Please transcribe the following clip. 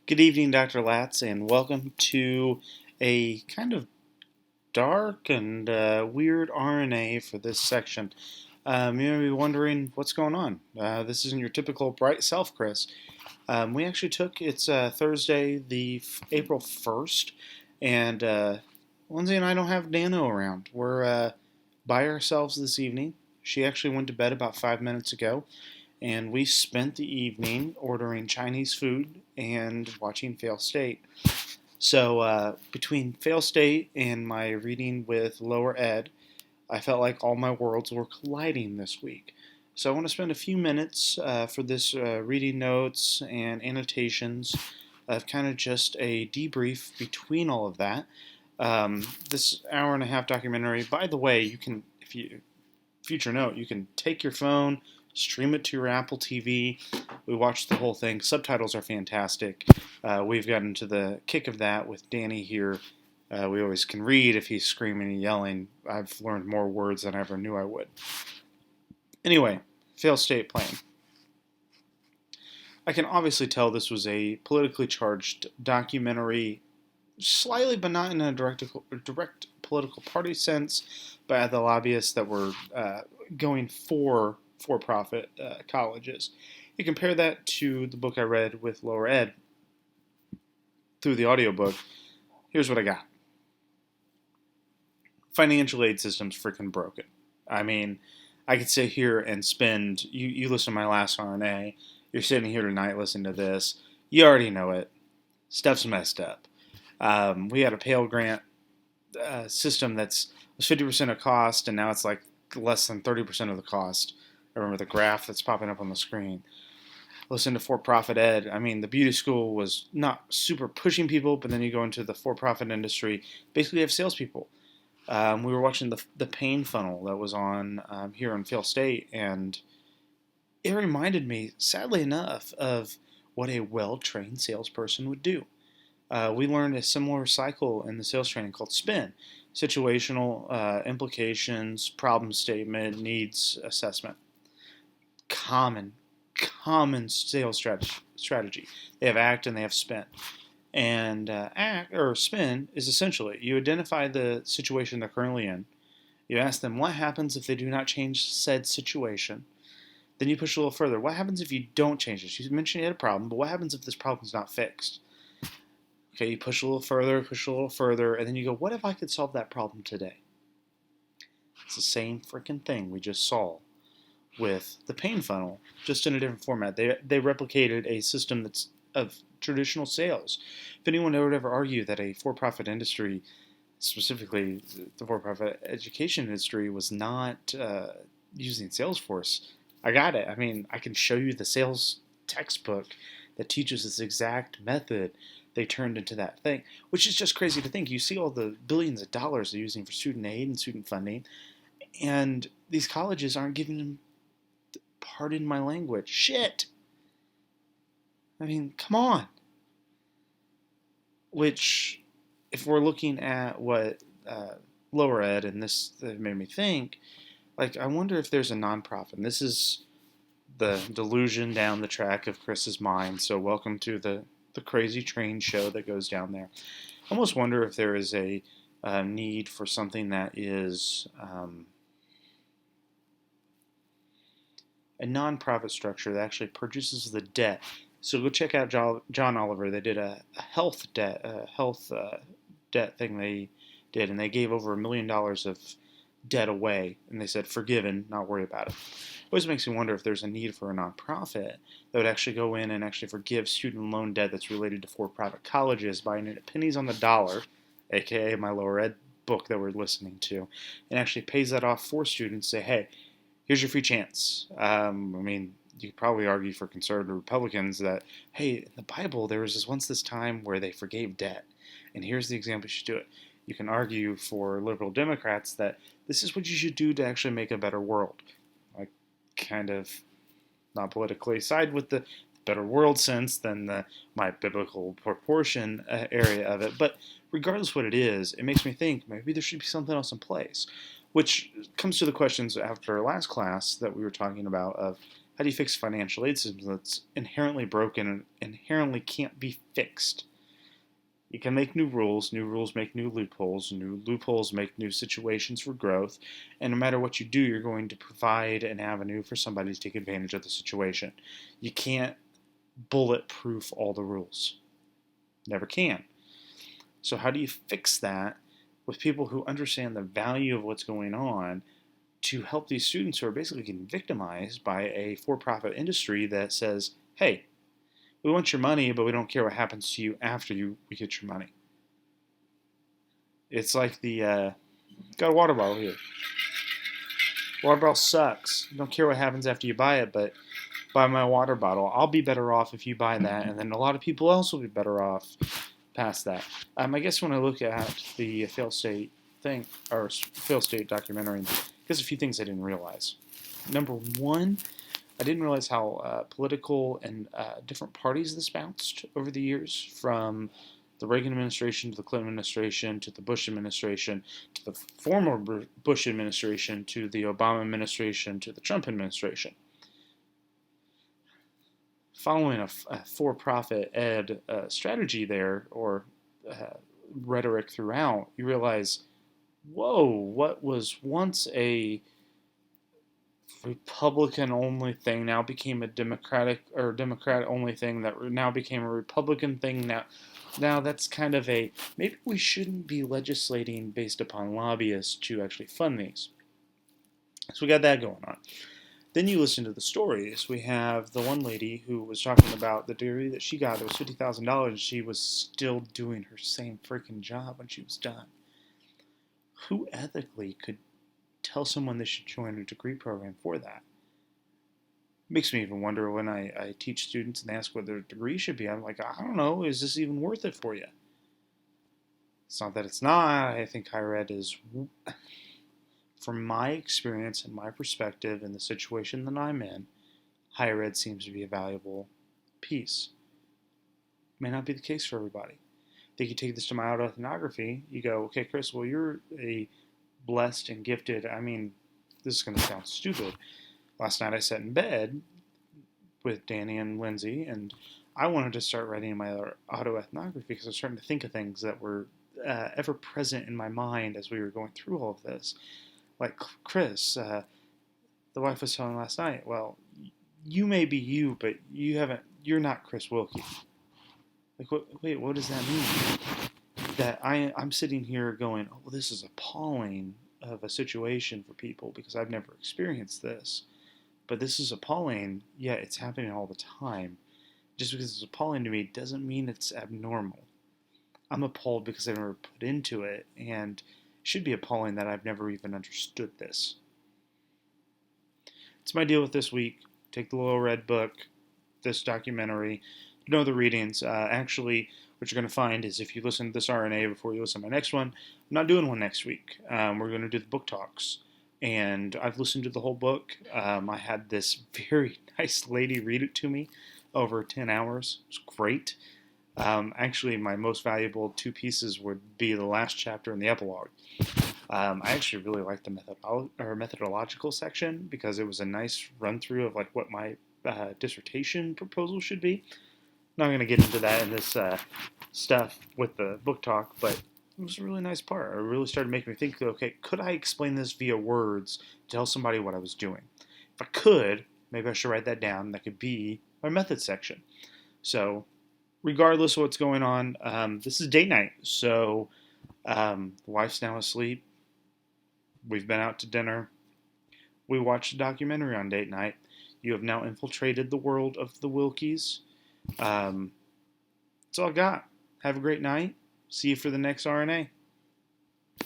Good evening, Dr. Latz, and welcome to a kind of dark and weird RNA for this section. You may be wondering what's going on. This isn't your typical bright self, Chris. We actually took it's Thursday, April 1st, and Lindsay and I don't have Nano around. We're by ourselves this evening. She actually went to bed about 5 minutes ago, and we spent the evening ordering Chinese food and watching Fail State. So between Fail State and my reading with Lower Ed, I felt like all my worlds were colliding this week. So I want to spend a few minutes for this reading notes and annotations of kind of just a debrief between all of that. This hour and a half documentary, by the way, you can, if you future note, you can take your phone, stream it to your Apple TV. We watched the whole thing. Subtitles are fantastic. We've gotten to the kick of that with Danny here. We always can read if he's screaming and yelling. I've learned more words than I ever knew I would. Anyway, Fail State Plan. I can obviously tell this was a politically charged documentary, slightly, but not in a direct political party sense, by the lobbyists that were going for-profit colleges. You compare that to the book I read with Lower Ed through the audiobook. Here's what I got. Financial aid system's freaking broken. I mean, I could sit here and spend, you listen to my last RNA, you're sitting here tonight listening to this, you already know it. Stuff's messed up. We had a Pell Grant system was 50% of cost, and now it's like less than 30% of the cost. I remember the graph that's popping up on the screen. Listen to for-profit ed. I mean, the beauty school was not super pushing people, but then you go into the for-profit industry. Basically, you have salespeople. We were watching the pain funnel that was on here in Fail State, and it reminded me, sadly enough, of what a well-trained salesperson would do. We learned a similar cycle in the sales training called SPIN, situational implications, problem statement, needs assessment. Common sales strategy. They have ACT and they have SPIN. And ACT or SPIN is essentially you identify the situation they're currently in. You ask them what happens if they do not change said situation. Then you push a little further. What happens if you don't change this? You mentioned you had a problem, but what happens if this problem is not fixed? Okay, you push a little further, and then you go, what if I could solve that problem today? It's the same freaking thing we just saw with the pain funnel, just in a different format. They replicated a system that's of traditional sales. If anyone would ever argue that a for-profit industry, specifically the for-profit education industry, was not using Salesforce, I got it. I mean, I can show you the sales textbook that teaches this exact method they turned into that thing, which is just crazy to think. You see all the billions of dollars they're using for student aid and student funding, and these colleges aren't giving them, pardon my language, shit. I mean, come on. Which, if we're looking at what Lower Ed and this made me think, like, I wonder if there's a nonprofit. And this is the delusion down the track of Chris's mind, so welcome to the crazy train show that goes down there. I almost wonder if there is a need for something that is a nonprofit structure that actually purchases the debt. So go check out John Oliver. They did a health debt thing they did, and they gave over $1 million of debt away, and they said forgiven, not worry about it. It always makes me wonder if there's a need for a nonprofit that would actually go in and actually forgive student loan debt that's related to for-profit colleges, buying it at pennies on the dollar, aka my Lower Ed book that we're listening to, and actually pays that off for students. Say, hey, here's your free chance. I mean, you could probably argue for conservative Republicans that, hey, in the Bible there was this time where they forgave debt, and here's the example you should do it. You can argue for liberal Democrats that this is what you should do to actually make a better world. I kind of, not politically, side with the better world sense than my biblical proportion area of it. But regardless what it is, it makes me think maybe there should be something else in place. Which comes to the questions after our last class that we were talking about of How do you fix a financial aid system that's inherently broken and inherently can't be fixed? You can make new rules make new loopholes make new situations for growth, and no matter what you do, you're going to provide an avenue for somebody to take advantage of the situation. You can't bulletproof all the rules. Never can. So how do you fix that with people who understand the value of what's going on to help these students who are basically getting victimized by a for-profit industry that says, hey, we want your money, but we don't care what happens to you after we get your money. It's like got a water bottle here. Water bottle sucks. You don't care what happens after you buy it, but buy my water bottle. I'll be better off if you buy that, and then a lot of people else will be better off past that. I guess when I look at the fail state thing, or fail state documentary, there's a few things I didn't realize. Number one, I didn't realize how political and different parties this bounced over the years, from the Reagan administration to the Clinton administration to the Bush administration to the former Bush administration to the Obama administration to the Trump administration. Following a for-profit ed strategy there, or rhetoric throughout, you realize, whoa, what was once a Republican-only thing now became a Democrat-only thing that now became a Republican thing. Now that's kind of maybe we shouldn't be legislating based upon lobbyists to actually fund these. So we got that going on. Then you listen to the stories. We have the one lady who was talking about the degree that she got. It was $50,000, and she was still doing her same freaking job when she was done. Who ethically could tell someone they should join a degree program for that? Makes me even wonder when I teach students and they ask what their degree should be. I'm like, I don't know. Is this even worth it for you? It's not that it's not. I think higher ed is, from my experience and my perspective and the situation that I'm in, higher ed seems to be a valuable piece. May not be the case for everybody. They could take this to my autoethnography. You go, okay, Chris, well, you're a blessed and gifted. This is going to sound stupid. Last night I sat in bed with Danny and Lindsay, and I wanted to start writing my autoethnography because I was starting to think of things that were ever present in my mind as we were going through all of this. Like Chris, the wife was telling last night, well, you may be you, but you're not Chris Wilkey. Like, wait, what does that mean? That I'm sitting here going, oh, well, this is appalling of a situation for people because I've never experienced this. But this is appalling, yeah, it's happening all the time. Just because it's appalling to me doesn't mean it's abnormal. I'm appalled because I've never put into it, and it should be appalling that I've never even understood this. It's my deal with this week. Take the little red book, this documentary, know the readings. Actually, what you're going to find is if you listen to this RNA before you listen to my next one, I'm not doing one next week. We're going to do the book talks. And I've listened to the whole book. I had this very nice lady read it to me over 10 hours. It was great. Actually, my most valuable two pieces would be the last chapter and the epilogue. I actually really liked the methodological section because it was a nice run-through of like what my dissertation proposal should be. I'm not going to get into that in this stuff with the book talk, but it was a really nice part. It really started making me think, okay, could I explain this via words to tell somebody what I was doing? If I could, maybe I should write that down. That could be my method section. So regardless of what's going on, this is date night. So the wife's now asleep. We've been out to dinner. We watched a documentary on date night. You have now infiltrated the world of the Wilkeys. That's all I got. Have a great night. See you for the next RNA.